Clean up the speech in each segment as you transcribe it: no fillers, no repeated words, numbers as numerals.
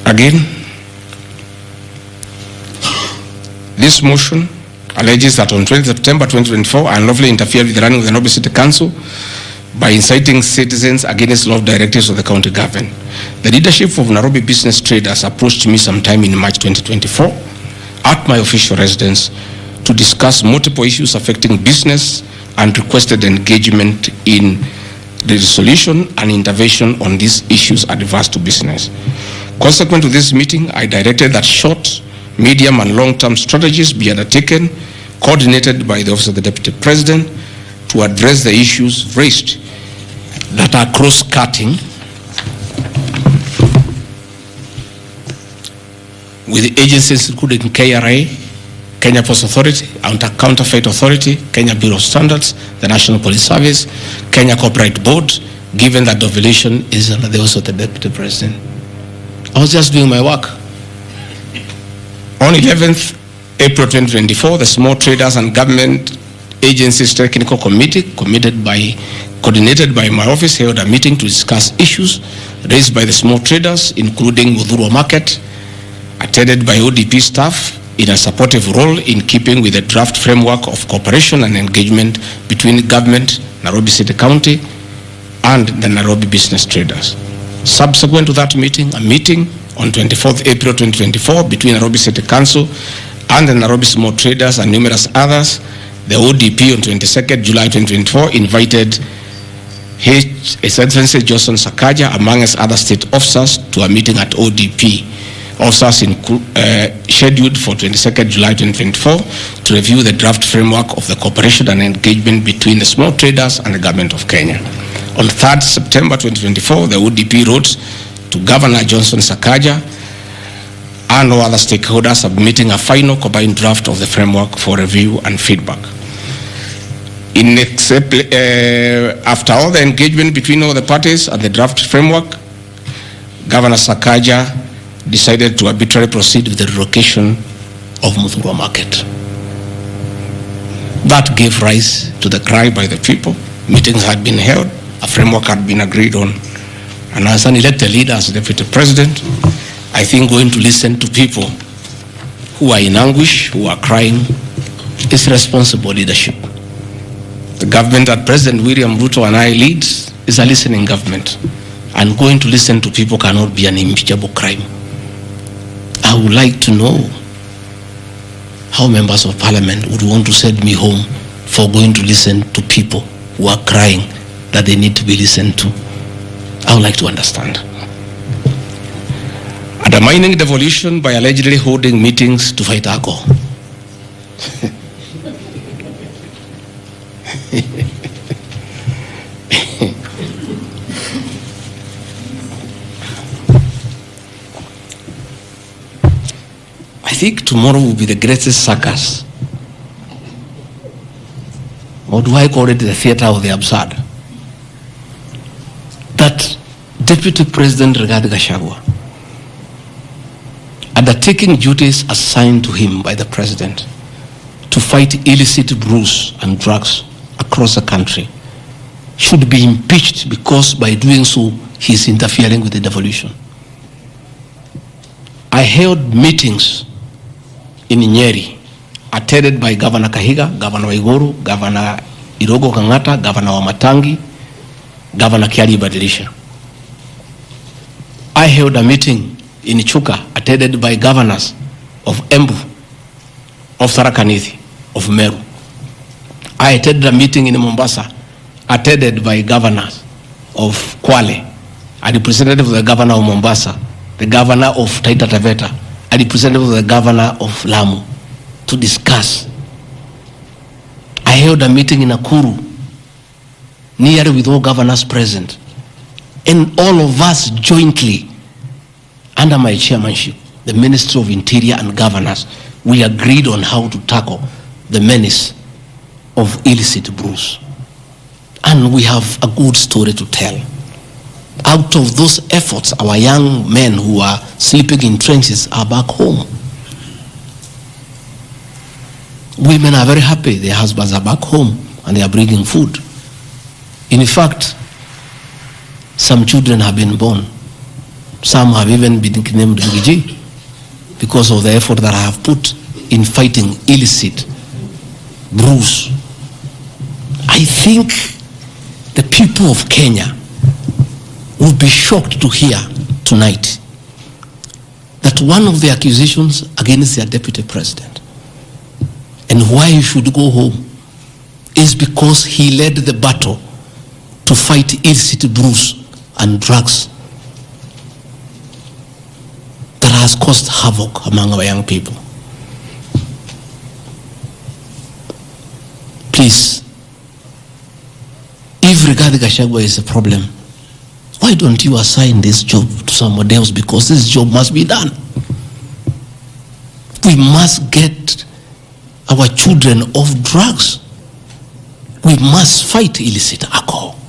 Again, this motion alleges that on 20 September 2024, I unlawfully interfered with the running of the Nairobi City Council by inciting citizens against law directives of the county government. The leadership of Nairobi business traders approached me sometime in March 2024 at my official residence to discuss multiple issues affecting business and requested engagement in the resolution and intervention on these issues adverse to business. Consequent to this meeting, I directed that short, medium and long-term strategies be undertaken, coordinated by the Office of the Deputy President, to address the issues raised that are cross-cutting with the agencies including KRA, Kenya Post Authority, Counterfeit Authority, Kenya Bureau of Standards, the National Police Service, Kenya Copyright Board, given that the violation is under the Office of the Deputy President. I was just doing my work. On 11th April 2024, the Small Traders and Government Agencies Technical Committee, coordinated by my office, held a meeting to discuss issues raised by the small traders, including Uhuru Market, attended by ODP staff in a supportive role in keeping with the draft framework of cooperation and engagement between government, Nairobi City County, and the Nairobi business traders. Subsequent to that meeting, a meeting on 24th April 2024 between Nairobi City Council and the Nairobi small traders and numerous others, the ODP on 22nd July 2024 invited His Excellency Johnson Sakaja, amongst other state officers, to a meeting at ODP. Officers scheduled for 22nd July 2024 to review the draft framework of the cooperation and engagement between the small traders and the government of Kenya. On 3rd September 2024, the ODP wrote to Governor Johnson Sakaja and all other stakeholders, submitting a final combined draft of the framework for review and feedback. After all the engagement between all the parties and the draft framework, Governor Sakaja decided to arbitrarily proceed with the relocation of Uhuru Market. That gave rise to the cry by the people. Meetings had been held, a framework had been agreed on, and as an elected leader, as Deputy President, I think going to listen to people who are in anguish, who are crying, is responsible leadership. The government that President William Ruto and I lead is a listening government, and going to listen to people cannot be an impeachable crime. I would like to know how members of parliament would want to send me home for going to listen to people who are crying that they need to be listened to. I would like to understand. Undermining devolution by allegedly holding meetings to fight alcohol. I think tomorrow will be the greatest circus. Or do I call it the theater of the absurd? That Deputy President Gachagua, undertaking duties assigned to him by the President to fight illicit brews and drugs across the country, should be impeached because by doing so he is interfering with the devolution. I held meetings in Nyeri, attended by Governor Kahiga, Governor Waiguru, Governor Irogo Kangata, Governor Wamatangi, Governor Kiari Badilisha. I held a meeting in Chuka, attended by governors of Embu, of Tharaka Nithi, of Meru. I attended a meeting in Mombasa, attended by governors of Kwale, a representative of the governor of Mombasa, the governor of Taita Taveta, a representative of the governor of Lamu, to discuss. I held a meeting in Nakuru, nearly with all governors present, and all of us jointly, under my chairmanship, the Ministry of Interior and Governors, we agreed on how to tackle the menace of illicit brews. And we have a good story to tell. Out of those efforts, our young men who are sleeping in trenches are back home. Women are very happy, their husbands are back home and they are bringing food. In fact, some children have been born. Some have even been named Gigi because of the effort that I have put in fighting illicit brews. I think the people of Kenya will be shocked to hear tonight that one of the accusations against their deputy president and why he should go home is because he led the battle to fight illicit brews and drugs that has caused havoc among our young people. Please, if regarding Gachagua is a problem, why don't you assign this job to somebody else? Because this job must be done. We must get our children off drugs. We must fight illicit alcohol.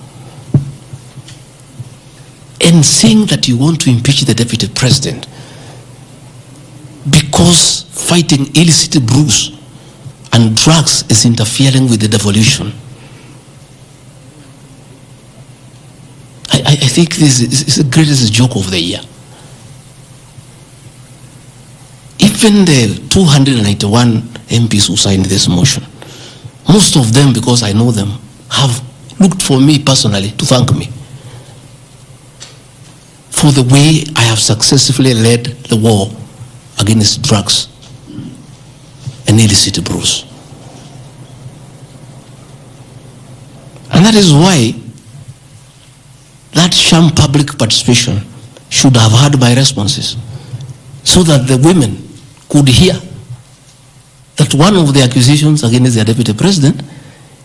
And saying that you want to impeach the deputy president because fighting illicit brews and drugs is interfering with the devolution. I think this is the greatest joke of the year. Even the 291 MPs who signed this motion, most of them, because I know them, have looked for me personally to thank me for the way I have successfully led the war against drugs and illicit brews. And that is why that sham public participation should have had my responses, so that the women could hear that one of the accusations against the deputy president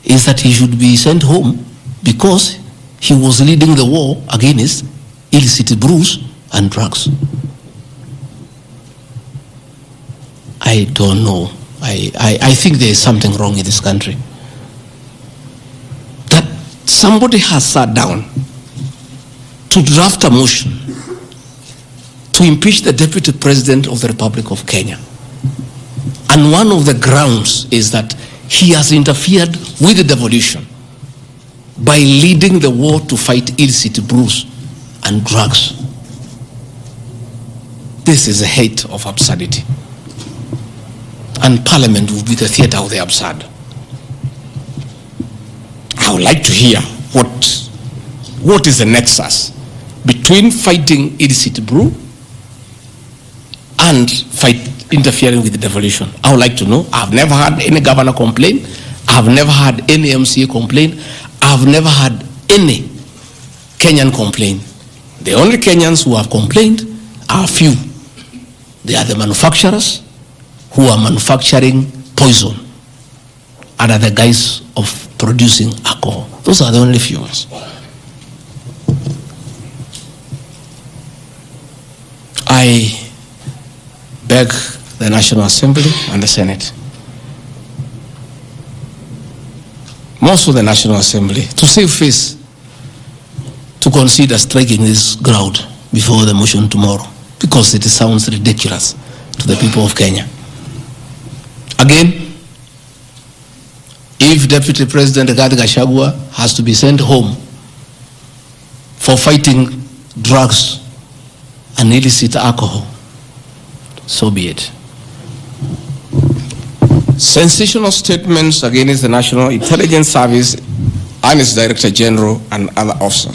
is that he should be sent home because he was leading the war against illicit brews and drugs. I don't know. I think there is something wrong in this country. That somebody has sat down to draft a motion to impeach the deputy president of the Republic of Kenya. And one of the grounds is that he has interfered with the devolution by leading the war to fight illicit brews and drugs. This is a height of absurdity. And Parliament will be the theater of the absurd. I would like to hear what is the nexus between fighting illicit brew and interfering with the devolution. I would like to know. I've never had any governor complain. I've never had any MCA complain. I've never had any Kenyan complain. The only Kenyans who have complained are few. They are the manufacturers who are manufacturing poison under the guise of producing alcohol. Those are the only few ones. I beg the National Assembly and the Senate, most of the National Assembly, to save face, to consider striking this ground before the motion tomorrow, because it sounds ridiculous to the people of Kenya. Again, if Deputy President Gachagua has to be sent home for fighting drugs and illicit alcohol, so be it. Sensational statements against the National Intelligence Service and its Director General and other officers.